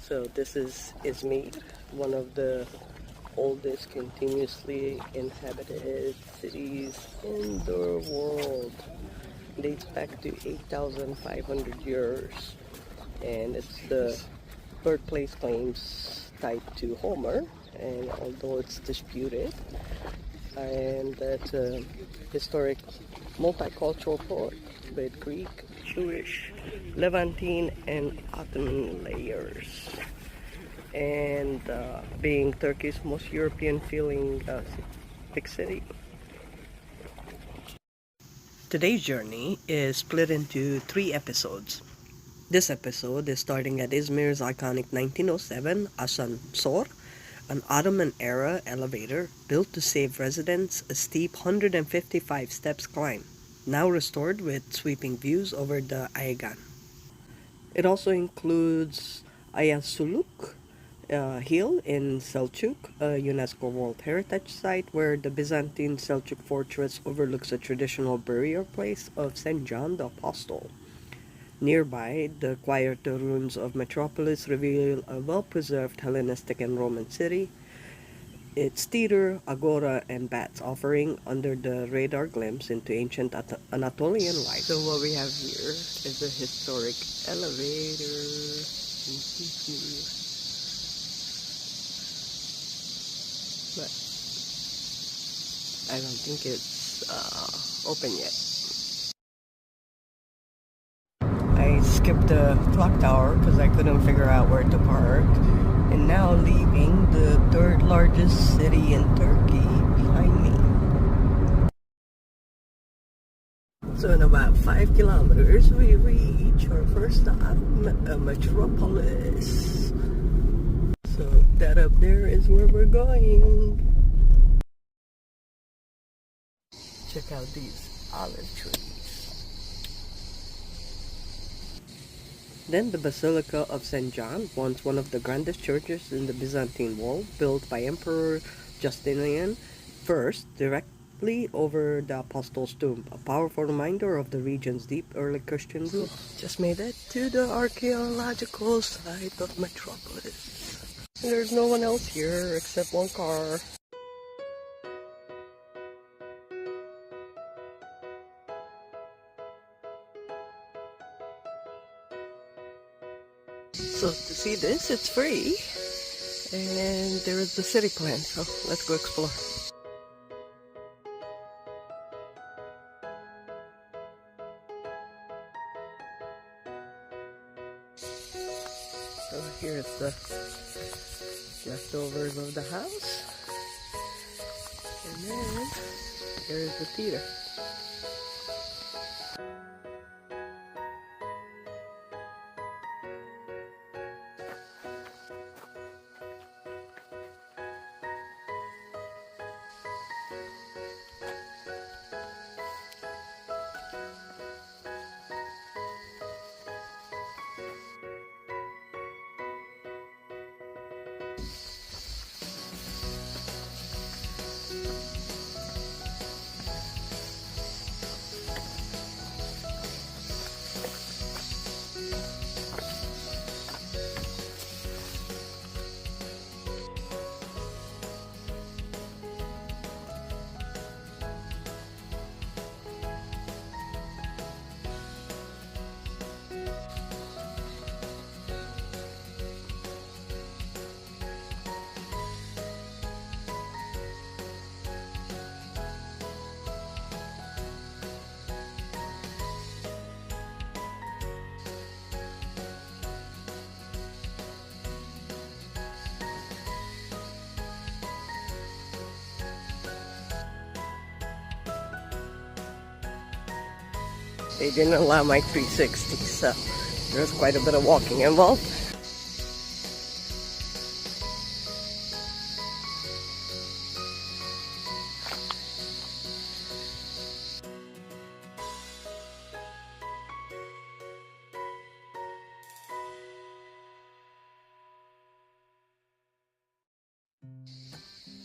So this is Izmir, one of the oldest continuously inhabited cities in the world. Dates back to 8,500 years, and it's the birthplace claims tied to Homer, and although it's disputed, and that's a historic multicultural port with Greek, Jewish, Levantine, and Ottoman layers, and being Turkey's most European-feeling big city. Today's journey is split into 3 episodes. This episode is starting at Izmir's iconic 1907 Asansör, an Ottoman-era elevator built to save residents a steep 155 steps climb, now restored with sweeping views over the Aegean. It also includes Ayasuluk Hill in Selçuk, a UNESCO World Heritage Site where the Byzantine-Seljuk fortress overlooks a traditional burial place of St. John the Apostle. Nearby, the quieter ruins of Metropolis reveal a well-preserved Hellenistic and Roman city, its theater, agora, and baths offering under the radar glimpse into ancient Anatolian life. So what we have here is a historic elevator. But I don't think it's open yet. I skipped the clock tower because I couldn't figure out where to park, and now leaving the 3rd largest city in Turkey behind me. So in about 5 kilometers we reach our first stop, Metropolis. So that up there is where we're going. Check out these olive trees. Then the Basilica of St. John, once one of the grandest churches in the Byzantine world, built by Emperor Justinian I, directly over the Apostles' tomb, a powerful reminder of the region's deep early Christian roots. Just made it to the archaeological site of Metropolis. And there's no one else here except one car. So to see this, it's free, and there is the city plan, so let's go explore. So here's the leftovers of the house, and then here's the theater. They didn't allow my 360, so there's quite a bit of walking involved.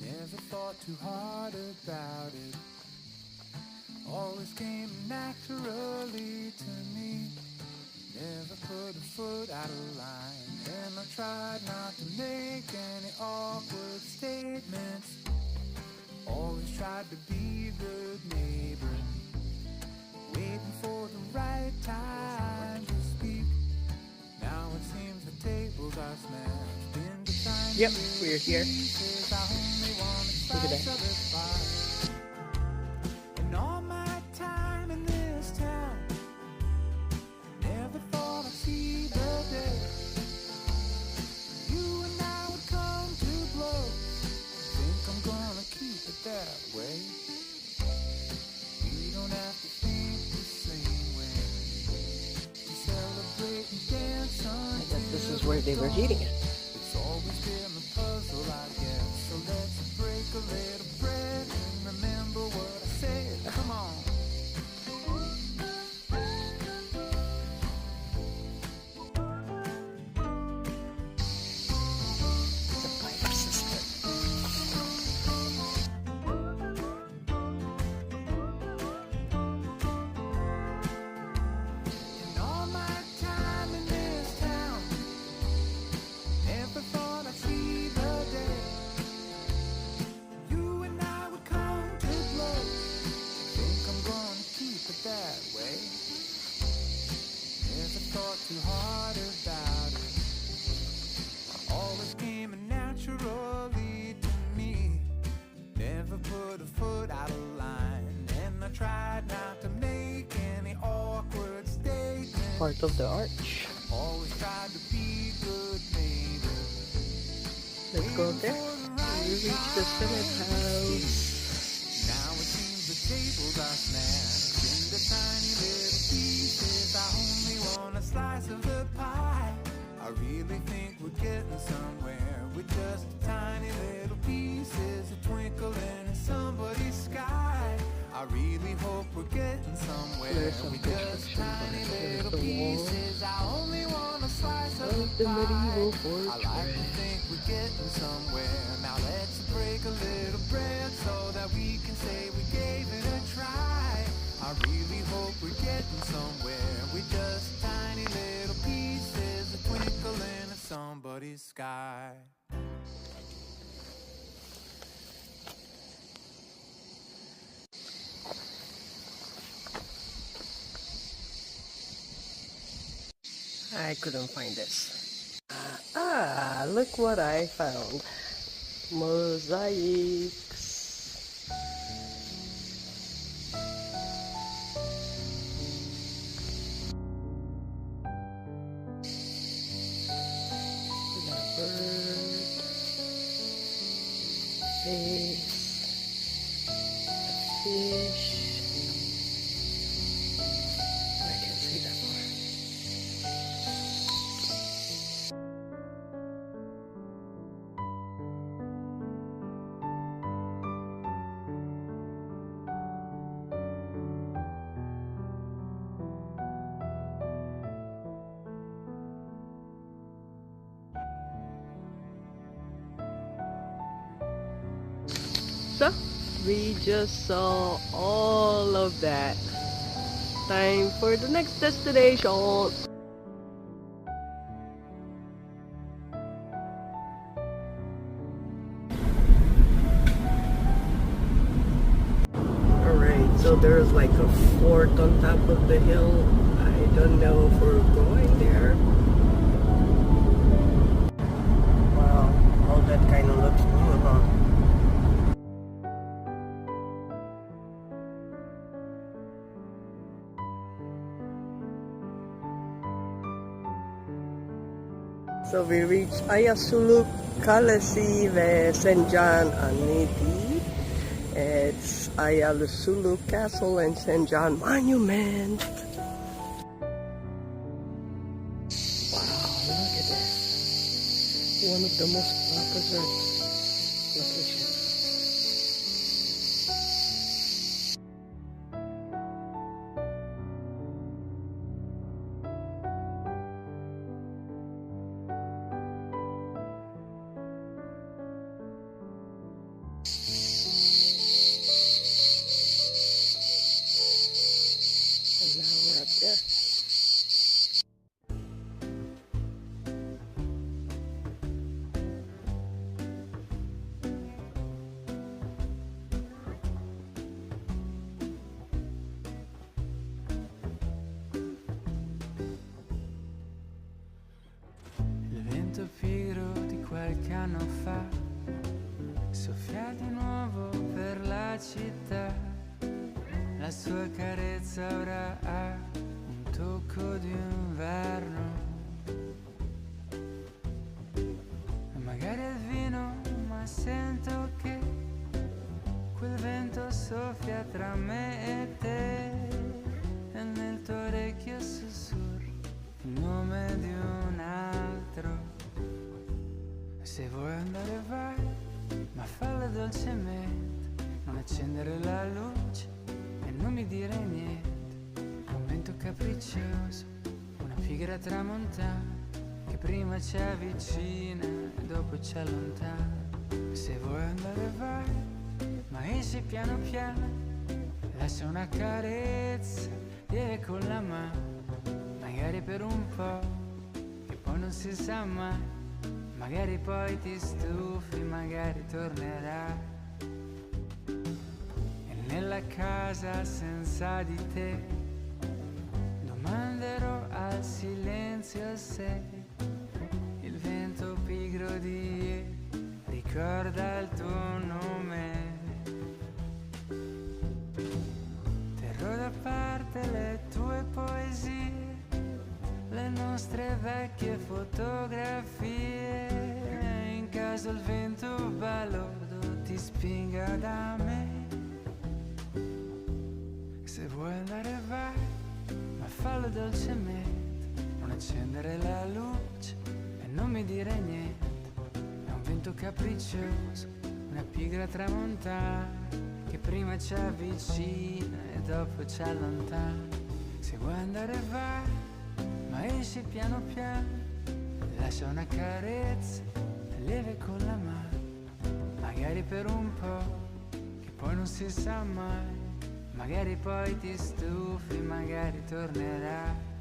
Never thought too hard about it. Always came naturally to me. Never put a foot out of line, and I tried make any awkward statements. Always tried to be a good neighbor, waiting for the right time to speak. Now it seems the tables are smashed into tiny Yep, we're here. pieces. I only want a Look at slice that. of the pie. In all my time in this town, never thought I'd see the day you and I would come to blows. Think I'm gonna keep it that way. We don't have to think the same way. We celebrate and dance I until guess this is where they were eating it. it's always been a puzzle, I guess. So let's break a little bread and remember what I said. Come on. The pipe system. In all my time in this town, never thought I'd see the day you and I would come to blows. Think I'm gonna keep it that way. Never thought too hard about it. Always came naturally to me. Never put a foot out of line, and I tried not to make any awkward statements. Part of the arch. Always tried to be good neighbor. Let's go there. We reach the Senate House. Now it seems the tables are smashed into tiny little pieces. I only want a slice of the pie. I really think we're getting somewhere with just tiny little pieces, a twinkling in somebody's sky. I really hope we're getting somewhere There's some with just construction tiny behind. There's little the wall pieces. I only want a slice of of the the medieval pie. I like to fortress. think we're getting somewhere. Now let's break a little bread so that we can say we gave it a try. I really hope we're getting somewhere with just tiny little pieces, a twinkle in somebody's sky. I couldn't find this. Look what I found. Mosaics. We got a bird, face, a fish. I can't see that far. So, we just saw all of that. Time for the next destination. Alright, so there's like a fort on top of the hill. I don't know if we're going there. Wow, all that kind of looks cool, huh? So we reached Ayasuluk ve St. John Aniti. It's Ayasuluk Castle and St. John Monument. Wow, look at this. One of the most preserved locations. And now we're up there. vento pigro di qualche anno fa soffia di nuovo per la città. La sua carezza ora ha un tocco di inverno. E magari è il vino, ma sento che quel vento soffia tra me e te. E nel tuo orecchio sussurra il nome di un altro. E se vuoi andare vai, ma fallo dolcemente, non accendere la luce e non mi dire niente. Un vento capriccioso, una pigra tramontana che prima ci avvicina e dopo ci allontana. E se vuoi andare vai, ma esci piano piano, lascia una carezza lieve con la mano, magari per un po', che poi non si sa mai. Magari poi ti stufi, magari tornerai. E nella casa senza di te domanderò al silenzio se il vento pigro di ieri ricorda il tuo nome. Terrò da parte le tue poesie, le nostre vecchie fotografie, in caso il vento balordo ti spinga da me. Se vuoi andare vai, ma fallo dolcemente, non accendere la luce e non mi dire niente. È un vento capriccioso, una pigra tramontana che prima ci avvicina e dopo ci allontana. Se vuoi andare vai, ma esci piano piano, lascia una carezza lieve con la mano, magari per un po', che poi non si sa mai. Magari poi ti stufi, magari tornerai.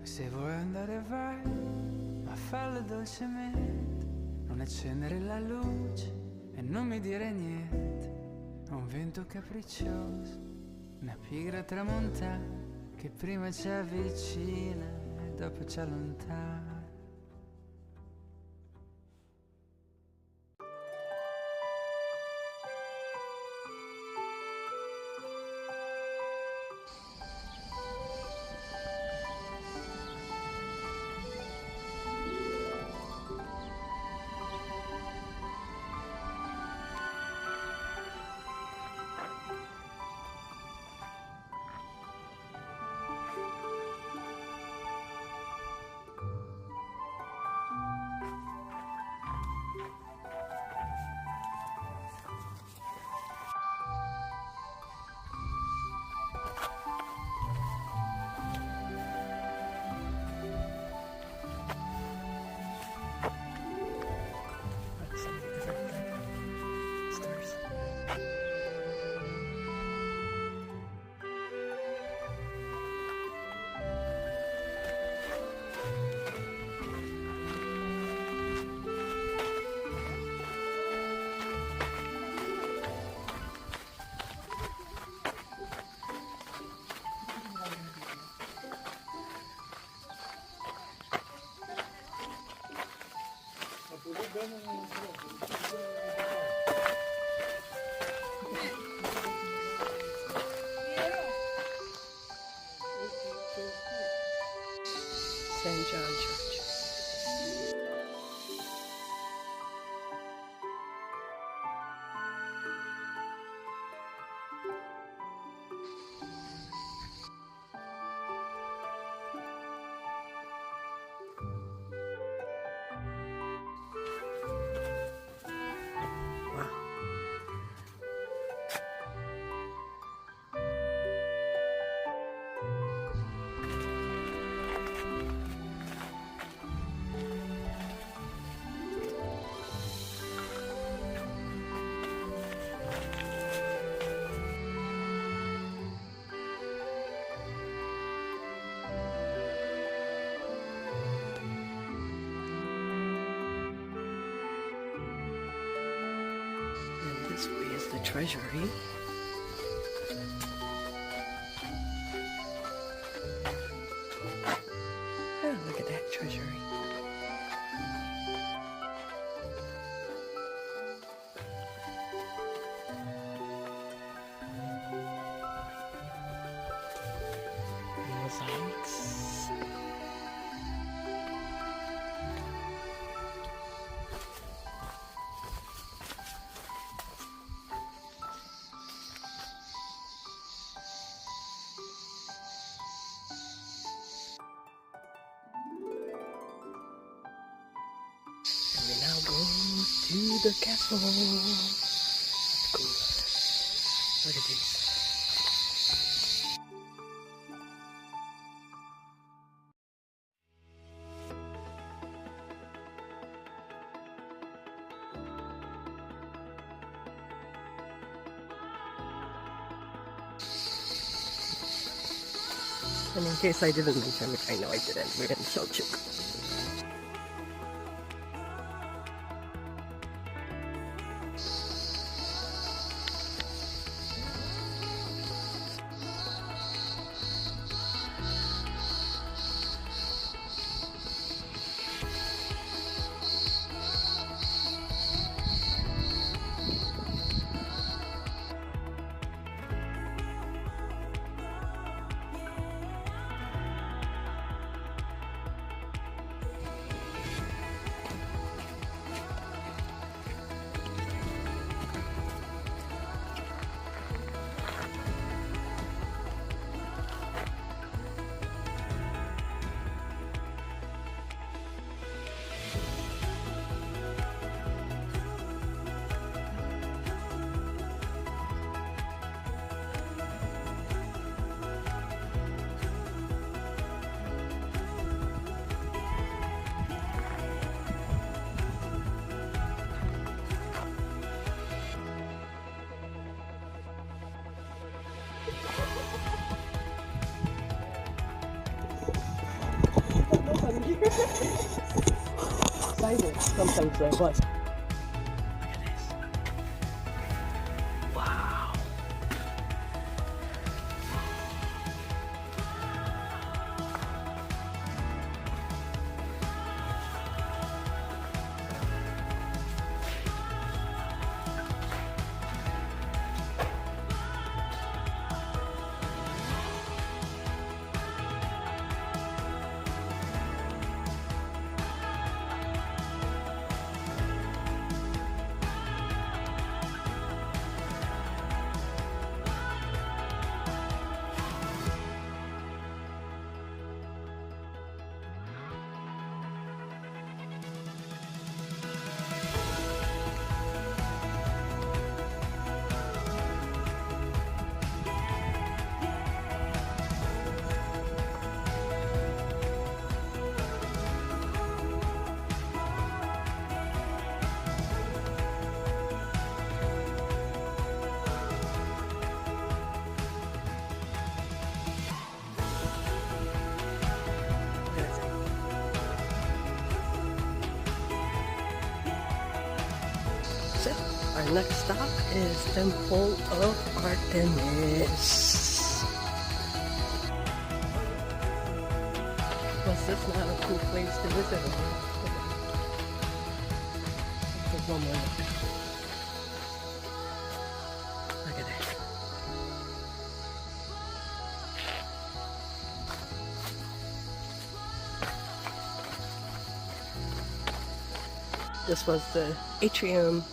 Se vuoi andare vai, ma fallo dolcemente, non accendere la luce e non mi dire niente. È un vento capriccioso, una pigra tramontana che prima ci avvicina e dopo ci allontana. St. John Church. This is the treasury. Oh, look at that treasury. Mosaics. And we now go to the castle. Cool. Look at these. And in case I didn't mention it, I know I didn't, we're in Selçuk. Sometimes I was. Look at this. Wow. Our next stop is Temple of Artemis. Was this not a cool place to visit? There's one more. Look at that. This was the atrium